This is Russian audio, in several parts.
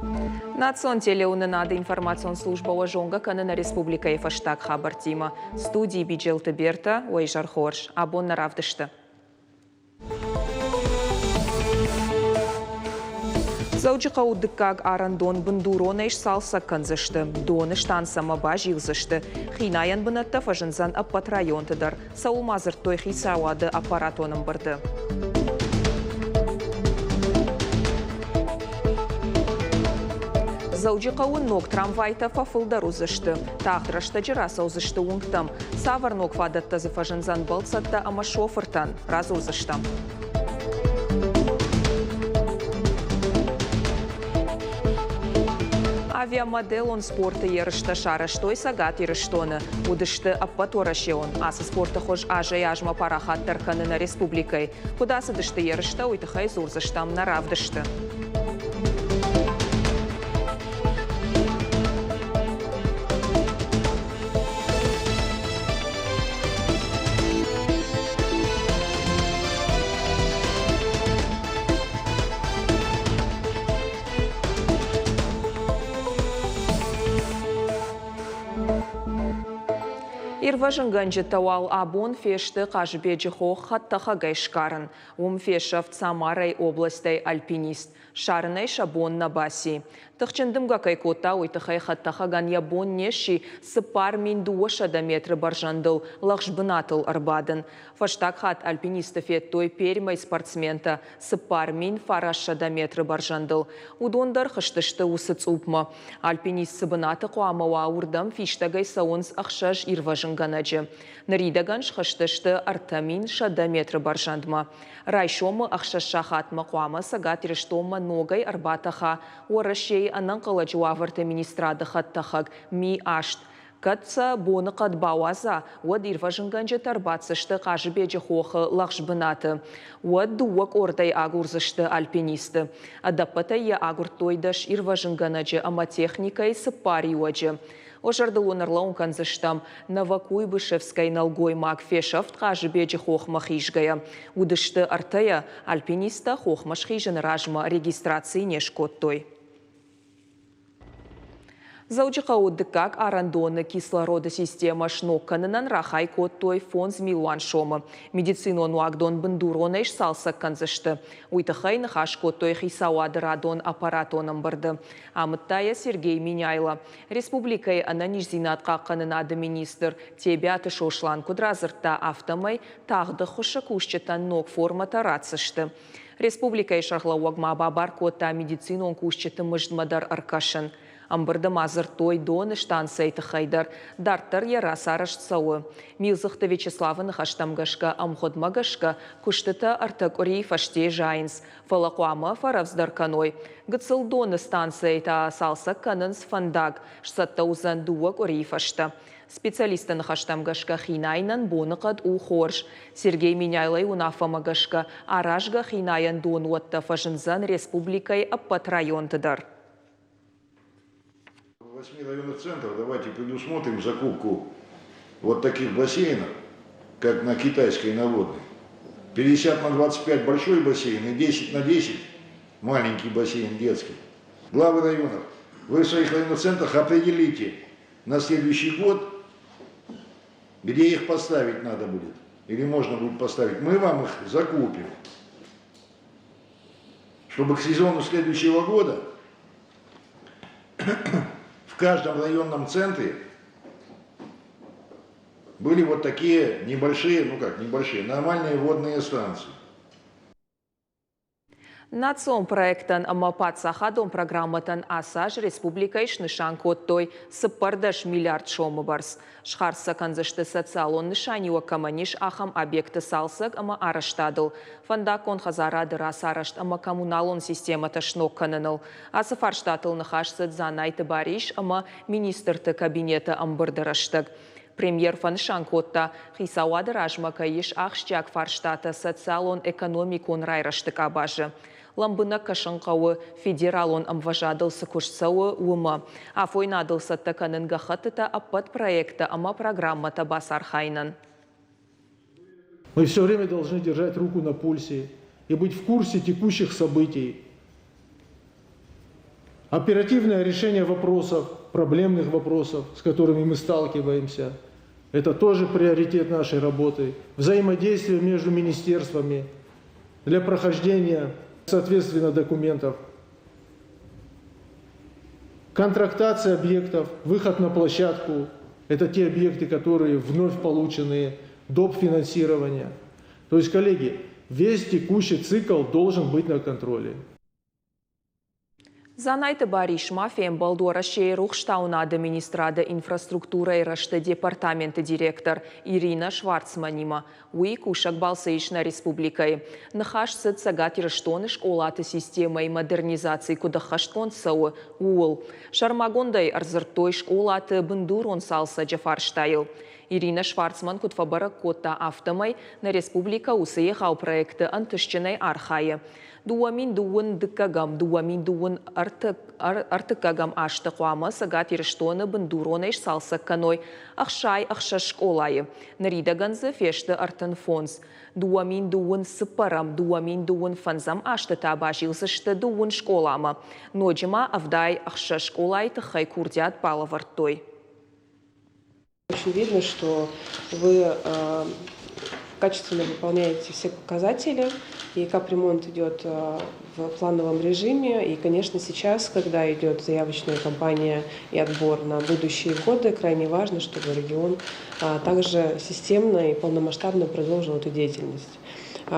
Национ телеунынады информацион служба ожонга канына республика ефаштаг хабартима. Студии Биджелты Берта, Уэйжар Хорш, Абон Наравдышты. Заучыға удыккаг арандон бындурона иш салса канзышты. Доны штансама баж илзышты. Хинаян бынатта фажынзан аппат районтыдар. Саулмазыр той хисауады аппаратоным барды. Заучыға ног трамвайта фафылдар узышты. Тахдрашта жираса узышты уңктам. Савар ног фадатта зыфажынзан балцатта ама шофыртан. Разы узыштам. Авиамодел он спорта ерышты шарыштой сагат ерыштоны. Удышты аппат орашеон. Асы спорта хош ажа яжма парахат тарханына республикой. Кудасы дышты ерышты уйтыхай зурзыштам наравдышты. Ирважынганжы тауал абон фешті қажыбеджі хоқ хаттаға гайшкарын. Фешов Самарай областай альпинист. Шарынай шабон на баси. Тықчындымға кайкота уйтықай хаттаға ган ябон неші сыпар мен дуошада метрі баржандыл лақшбынатыл арбадын. Фаштак хат альпинисты феттой пермай спортсмента сыпар мен фарашада метрі баржандыл. Удондар қыштышты усыц упма. Альпинист сыбынаты қуамауа урдам фиштагай сауынс ақшаш ирважынганаджы. Наридаган шқыштышты артамин шада метрі баржандма. Райшомы ақшаша хатма қуама сагат ирештома ногай арбатаха орашей ананқала жуаварты министрады хаттахаг ми ашт. Катса боны қадбауаза, уад ирважынганжы тарбатсышты қажыбеджі хоқы лақшбынаты. Уад дуак ордай агурзышты альпинисты. Адаппата е агуртойдаш ирважынганаджы ама техникай сыпари уаджы. Ожарды онарлаун канзыштам Новокуйбышевскай налгой мак фешафт қажыбеджі хоқма хижгая. Удышты артая альпиниста хоқмаш хижын ражма регистрации нешкоттой. Заучыға удыккак арандоны кислорода система шнокканынан рахай коттой фонз милуан шомы. Медицинон уагдон бындурона иш салсак канзышты. Уйтыхай нахаш коттой хисауады радон аппаратоным барды. Амыттая Сергей Миняйла. Республикай ананиш зинатқа қанынады министр. Тебяты шошлан кудразыртта автомай тағды құшы кушчетан ног формата рацышты. Республикай шарла уагма бабар котта медицинон кушчеты мыждмадар аркашын. Амбырды мазыр той доны штансайты хайдар, дартар яра сарышт сауы. Милзықты Вячеславын хаштамгашка амходмагашка куштыта артак орей фаште жайынс. Фалақуама фаравздарканой. Гыцыл доны станцайта салса канынс фандаг, шсатта узан дуак орей фашта. Специалистын хаштамгашка хинайнан бонықад у хорш. Сергей Миняйлай унафамагашка аражга хинаян дон уатта фашынзан республикай аппат районтыдар. 8 районных центров давайте предусмотрим закупку вот таких бассейнов, как на китайской наводной. 50 на 25 большой бассейн и 10 на 10 маленький бассейн детский. Главы районов, вы в своих районных центрах определите на следующий год, где их поставить надо будет. Или можно будет поставить. Мы вам их закупим. Чтобы к сезону следующего года в каждом районном центре были вот такие небольшие, нормальные водные станции. Национ проектан амапат сахадон программатан асаж республика ишнышан коттой сыппардаш миллиард шомы барс. Шхарса канзышты социалон нышаниуа каманиш ахам объекты салсак ама араштадыл. Фандакон хазарады рас арашт ама коммуналон система ташнок каныныл. Асы фарштатыл нахашсыд занайты бариш ама министрты кабинета амбырдараштык. Премьер фаншан котта хисауады ражмака еш ахшчак фарштата социалон экономикон райраштык абажы. Ламбына кашынқауы федералон амважадылсы күшсауы умы. Афойнадылсы тақанынға хатыта аппат проекта ама программата басар хайнын. Мы все время должны держать руку на пульсе и быть в курсе текущих событий. Оперативное решение вопросов, проблемных вопросов, с которыми мы сталкиваемся. Это тоже приоритет нашей работы. Взаимодействие между министерствами для прохождения, соответственно, документов. Контрактация объектов, выход на площадку. Это те объекты, которые вновь полученные, доп. Финансирования. То есть, коллеги, весь текущий цикл должен быть на контроле. Занайты баришма фембалдора шейрух штауна администрада инфраструктура и рашты департаменты директор Ирина Шварцманима. Уи кушак балсаишна республикой. Нахаш сыт сагат ирштоны школаты системой модернизации кудахашткон сауы уул. Шармагондай арзыртой школаты бындурон салса Джафарштайл. Ирина Шварцман кутфабара котта автомай на республика усыехал проекты антышчиной архайы. Дуамин дуын дыккагам, дуамин дуын артыккагам аштықуамы сагат ирштоны бындуронайш салса каной ахшай ахшаш школайы. Наридаганзы фешты артын фонс. Дуамин дуын сыпарам, дуамин дуын фанзам ашты табашилсышты дуын школамы. Ноджима авдай ахшаш школай тыхай курдят палавартой. Очень видно, что вы качественно выполняете все показатели, и капремонт идет в плановом режиме. И, конечно, сейчас, когда идет заявочная кампания и отбор на будущие годы, крайне важно, чтобы регион также системно и полномасштабно продолжил эту деятельность.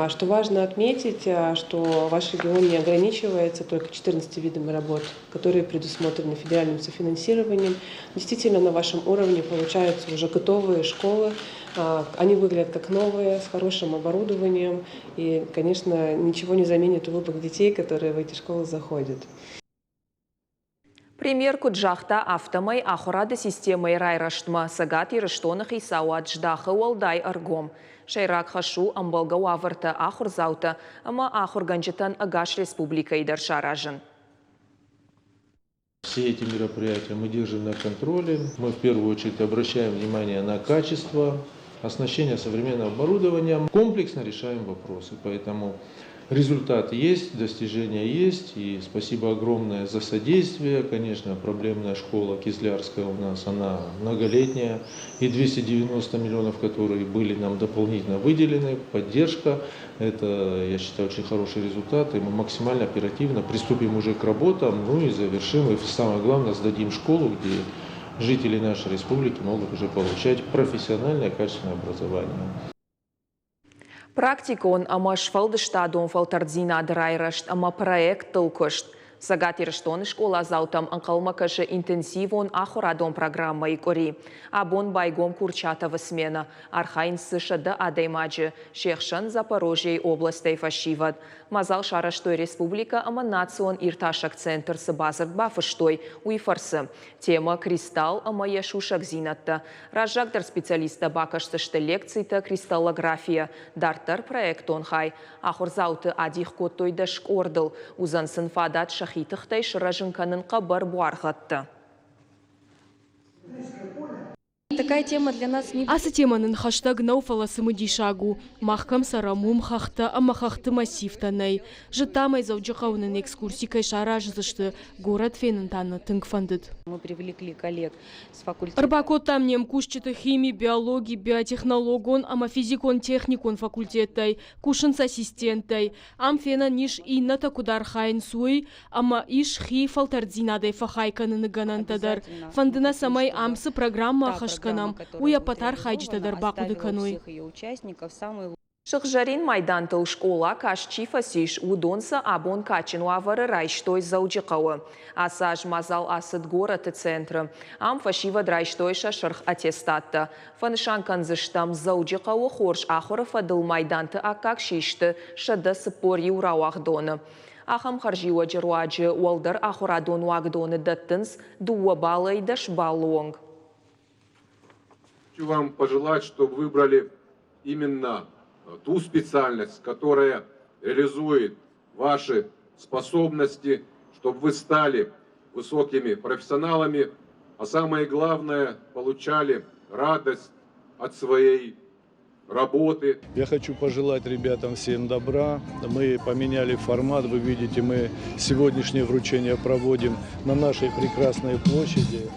Что важно отметить, что ваш регион не ограничивается только 14 видами работ, которые предусмотрены федеральным софинансированием. Действительно, на вашем уровне получаются уже готовые школы. Они выглядят как новые, с хорошим оборудованием. И, конечно, ничего не заменит улыбок детей, которые в эти школы заходят. Премьер Куджахта автомай ахурады системой райраштма сагат ирыштонах и сауат ждахы уалдай аргом. Шайрак хашу амбалга уаварта ахурзаута, ама ахурганджитан агаш республика и даршаражен. Все эти мероприятия мы держим на контроле. Мы в первую очередь обращаем внимание на качество, оснащение современным оборудованием. Комплексно решаем вопросы, поэтому результат есть, достижения есть. И спасибо огромное за содействие. Конечно, проблемная школа Кизлярская у нас, она многолетняя. И 290 миллионов, которые были нам дополнительно выделены, поддержка. Это, я считаю, очень хороший результат. И мы максимально оперативно приступим уже к работам. Ну и завершим. И самое главное, сдадим школу, где жители нашей республики могут уже получать профессиональное качественное образование. Практикон ама шфалдыштадон фалтардзина драйрашт ама проект тылкышт. Сагат ирштон школа заутам анкалмакашы интенсивон ахурадон программа и кори. Абон байгом Курчатова смена. Архайн сышады адаймаджи. Шехшан Запорожьей областей фашивад. Мазал шараштой республика ама национ ирташак центр сыбазырт бафыштой уйфарсы. Тема кристалл ама яшушак зинатта. Ражактар специалиста бакашсышты лекцийта кристаллография. Дартар проектон хай. Ахурзауты адих коттой дашк ордыл. Узан сынфадат шахитыхтай шыражынканын қабар буарғатты. Такая тема для нас не... Асы теманын хаштаг науфаласы мыдишагу. Махкам сарамум хахта, ама хахты массивтанай. Жытамай зауджихаунын экскурсикай шара жызышты. Город фенантаны тыңкфандыд. Мы привлекли коллег с факультета. Рыбакот там нем кушчыты химии, биологии, биотехнологон, ама физикон, техникон факультеттай, кушынс ассистенттай. Ам фена ниш инната кудар хайн суй, ама иш хи фалтардзинадай фахайканын ганантадар. Фандына самай амсы программа хашканам. Уя патар хайджитадар бакуды кануй. Шықжарин майдан тыл школа кашчи фасиш удонса абон качин уавары райштой зауджиқауы. Асаж мазал асыд город и центры. Ам фашива драйштой шашырх аттестатты. Фанышан канзыштам зауджиқауы хорш ахуры фадыл майданты акак шишты шады сыпор юрауақ доны. Ахам харжиуа жируаджи уалдар ахурадон уагдоны даттынс дуа балай даш балуонг. Хочу вам пожелать, чтобы выбрали именно ту специальность, которая реализует ваши способности, чтобы вы стали высокими работы. Я хочу пожелать ребятам всем добра. Мы поменяли формат. Вы видите, мы сегодняшнее вручение проводим на нашей прекрасной площади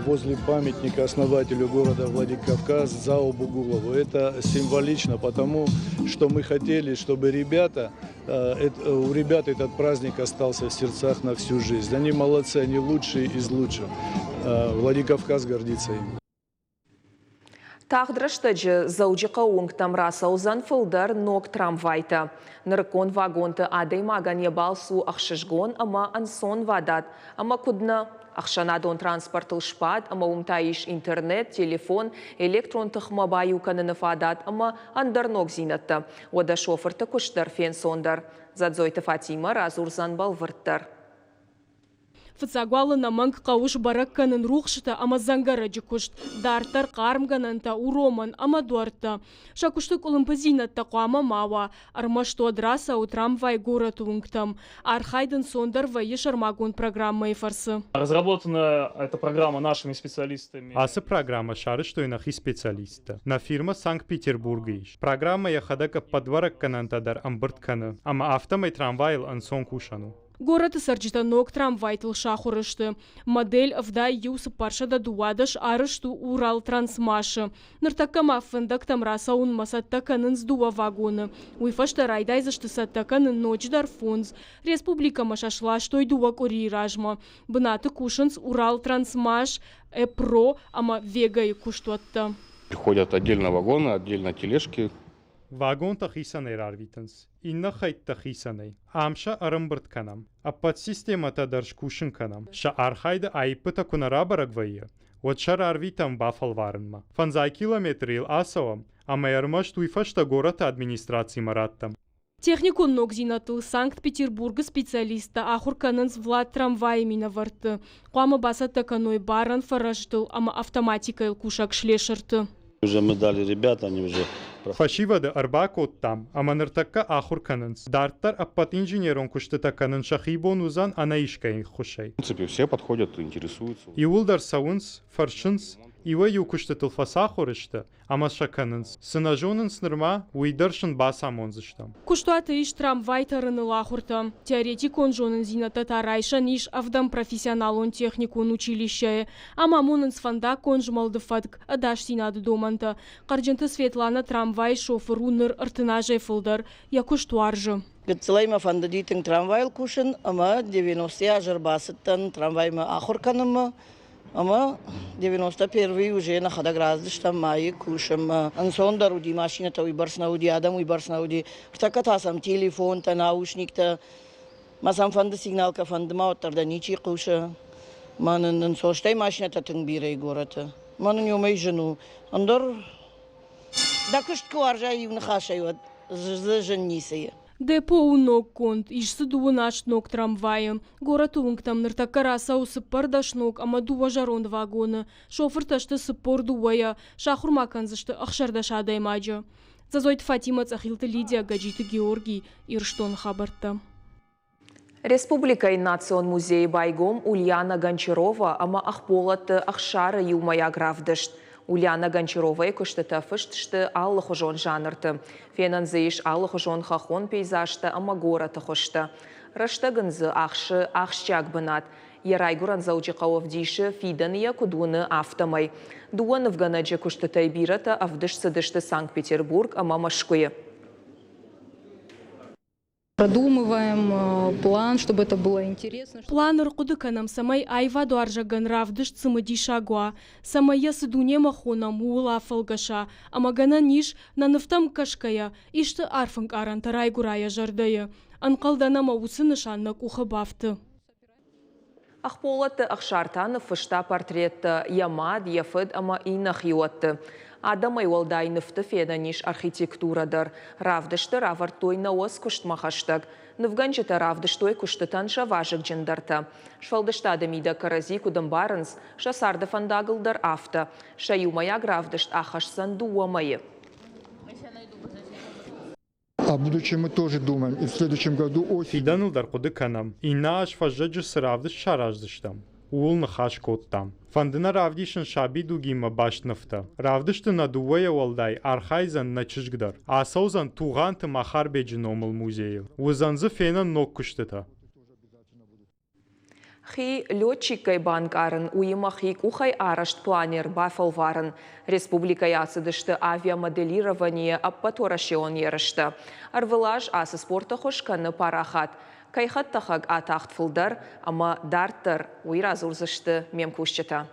возле памятника основателю города Владикавказ Зао Бугулову. Это символично, потому что мы хотели, чтобы у ребят этот праздник остался в сердцах на всю жизнь. Они молодцы, они лучшие из лучших. Владикавказ гордится им. Тағдырыштыжы заужиқа оңқтам расаузан фылдар ног трамвайта. Ныркон вагонты адаймаган ебал су ақшышгон, ама ансон вадат, ама кудна ақшанадон транспортыл шпад, ама умтаиш интернет, телефон, электрон тұхма баю каныны фадат, ама андар ног зинатты. Ода шофырты күштар фен сондар. Задзойты Фатима разурзан балвырттар. Фацагуалы наманг қауыш баракканын рухшыта ама зангара жекушт. Дартар қармгананта уроман ама дуарта. Шакуштык улымпазинатта қуама мава. Армашто адраса у трамвай город унгтам. Архайден сондар ваиш армагун программа и фарсы. Разработана эта программа нашими специалистами. Асы программа шары, что и нахи специалиста. На фирма Санкт-Петербурга иш. Программа я хадака подварак канантадар амбыртканы. Ама автомай трамвайл ансон кушану. Город сарджитанок трамвайтыл шахурышты. Модель вдай юсы паршада дуадаш арышту Урал трансмашы. Ныртакама фындак тамраса он масаттаканын сдуа вагоны. Уйфашта райдайзашты саттаканын ночдар фонз. Республика машашла, что и дуа кори ражма. Бнаты кушанс Урал трансмаш, Эпро, ама вега и куштуатта. Приходят отдельно вагоны, отдельно тележки. Вагон тахисаней рарвитанс. Инна хайт тахисаней. Амша арымбырт канам. А подсистема тадарш кушын канам. Ша архайда айпыта кунарабарагвайя. Вот шар арвитам бафал варынма. Фанзай километрил асавам. Ама ярмаш туйфашта гората администрации мараттам. Техникун ногзинатыл Санкт-Петербурга специалиста ахурканынс Влад трамвай минаварты. Қуама басатта каной баран фараштыл, ама автоматикайл кушак шлешырты. Уже мы дали ребята, они уже... Фашивада арбакот там, аманыртакка ахурканынс. Дарттар аппат инженерон куштытаканын шахибон узан анаишкаин хушай. В принципе, все подходят, интересуются. Иулдар саунс, фаршинс, ива юкуштытыл фасахурышты, амашаканынс. Сынажонынс нырма уйдаршын басамонзыштам. Куштуаты иш трамвай тарыныл ахурта. Теоретик он жонын зината тарайшан иш авдам профессионал он техникун училище. Амамонын сфанда конжмалды фадк адаш синады доманта. Карджанты Светлана трамвай шоферу ныр ыртынажай фылдар. Я куштуаржы. Гыцылайма фанда дейтін трамвай кушын, ама 90-я жарбасыттан трамвайма ахурканымы. Ама 91-й уже на хадаграздыштам майы кушам. Ансондар уди машината уйбарсна уди, адам уйбарсна уди. Ктакатасам телефон-та, наушник-та. Масам фанда сигналка фанда маоттарда ничи куша. Манын ансоштай машината тыңбирей гората. Манын юмай жену. Андар да кыштку аржа ювны хашай вот женнисые. Депо унок конт, ишсы дуынаш ног трамвайы. Город унгтам ныртаккара саусы пардаш ног, ама дуа жарон вагоны. Шофер ташты сыппор дуая, шахурмаканзышты ахшардаш адаймаджы. Зазойт Фатима цахилты Лидия Гаджиты Георгий, Ирштон хабарта. Республика и национ музей байгом Ульяна Гончарова, ама ахполаты ахшары юмая гравдышт. Ульяна Гончарова күшті фыштышты аллы хожон жанырты. Фенан зейш аллы хожон хахон пейзажты ама гораты хошты. Рашты гынзы ақшы ақшчак бынат. Ярайгуран заучиқауов дейші фидания кудуны автомай. Дуаны в ганаджи күшті тайбираты авдыш сыдышты Санкт-Петербург ама Машкуе. Продумываем план, чтобы это было интересно. План рқудыканам самай айва дуаржаган равдыш цымыди шагуа. Самая сыдуне махона мула фалгаша. Амагана ниш на нафтам кашкая. Ишты арфанг аранта райгурая жардая. Анқалдана маусы нышаннак ухабафты. Ахполаты ахшартаны фышта портретті ямад, ефыд ама инах юатты. Адамай уалдайныфты феданиш архитектурадар. Равдышты равартой наос куштмахаштаг. Нывганчыта равдыштой куштытан шаважык джендарта. Швалдышта адамида карази кудам барынс, шасарды фандагылдар авта. Шаюмая гравдышт ахашсан дуамайы. О будущем мы тоже думаем. И в следующем году осенью... Фиданылдар куды канам. Инна аш фажджаджы сыравдыш шараждыштам. уул нахаш коттам. Фандына равдишын шаби дугима башныфта. Равдышты надувая уалдай архайзан начышгдар. Асаузан туганты махар беджин омыл музею. Узанзы фена ноккуштыта. Хи летчиккай банкарын уйма хи кухай арашт планер бафалварын. Республика ясыдышты авиамоделирование аппаторашион ерышты. Арвылаж асы спорта хошканы парахат. Кайхаттахаг атахт фылдар, ама дарттыр уйраз урзышты мемкушчыта.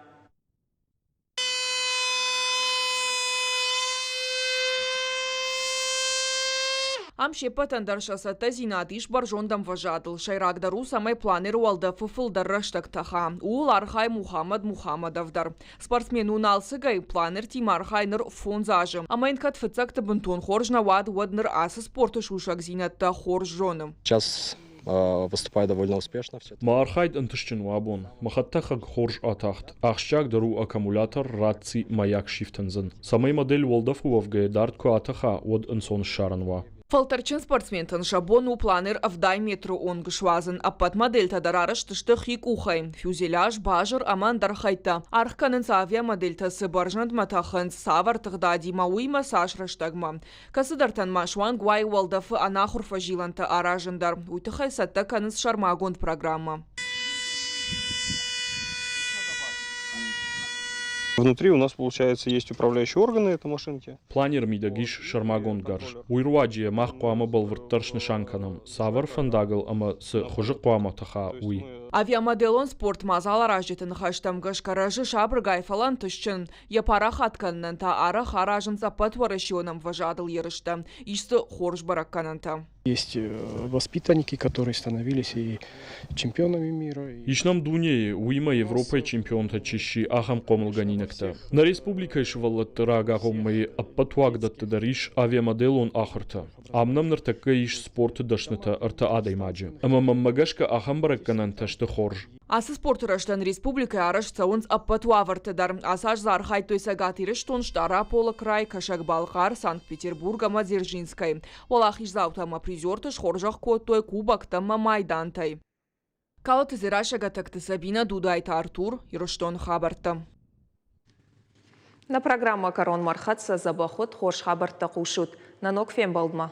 Амшепатан даршасата зинатиш баржондам важатыл. Шайрагдару самай планер уалда фыфылдар раштактаха. Ул Архай Мухаммадовдар. Спортсмену налсыгай планер Тимархайнер фонзажы. Амайнкат фыцакта бунтон хоржна вад уаднер асы спорты шушак зината хоржоным. Сейчас выступаю довольно успешно. Маархайд антышчен вабон. Махаттахаг хорж атахт. Ахшчак дару аккумулятор раци маяк шифтензен. Самай модель волдов увавгай дартко атаха от ансон шаранва. Фалтарчин спортсментан шабону планер авдай метро он гшвазен, а под модель тадарараш тышты хик ухай. Фюзеляж, бажыр, аман дархайта. Архканын авиа модель тасы баржнад матахан савар тыгда дима уйма сашраштагма. Касыдартан машван гуай уалдафы анахурфа жиланта аражандар. Уйтыхай сатта каныз шармагонд программа. Внутри у нас, получается, есть управляющие органы этой машинки. Планер мидагиш шармагон гарш. Уйруаджия мах куама был вртаршны шанканом. Савар фандагл ама с хуже куама таха уй. Авиамоделон спорт мазал аражетын хаштам гашкаражы шабр гайфалан тышчын. Япара хатканнан та ара харажын запат варащионам важадыл ерышта. Ишсы хорж бараккананта. Есть воспитанники, которые становились и чемпионами мира. Ишнам Дунеи, уйма Европа чемпионта чищи ахам комлганинакта. На республика шваллат рагахом мы аппатуагдат дариш авиамоделон ахарта. Амнам нартака иш спорт дашната арта адаймаджи. Ама маммагашка ахам бараккананта шты хорж. Асы спорт раштан республика араш цаунц аппатуавартадар. Асаш зархай тойса гатирыштон штара пола край Кашак-Балкар, Санкт-Петербурга, Мадзержинскай. Олах изаутама призёртыш хоржах коттой кубактама майдантай. Калаты зирашага такты Сабина Дудайта Артур, Ироштон хабарта. На программа Корон Мархатса забахот хорж хабарта кушут. Нанок фем балдма.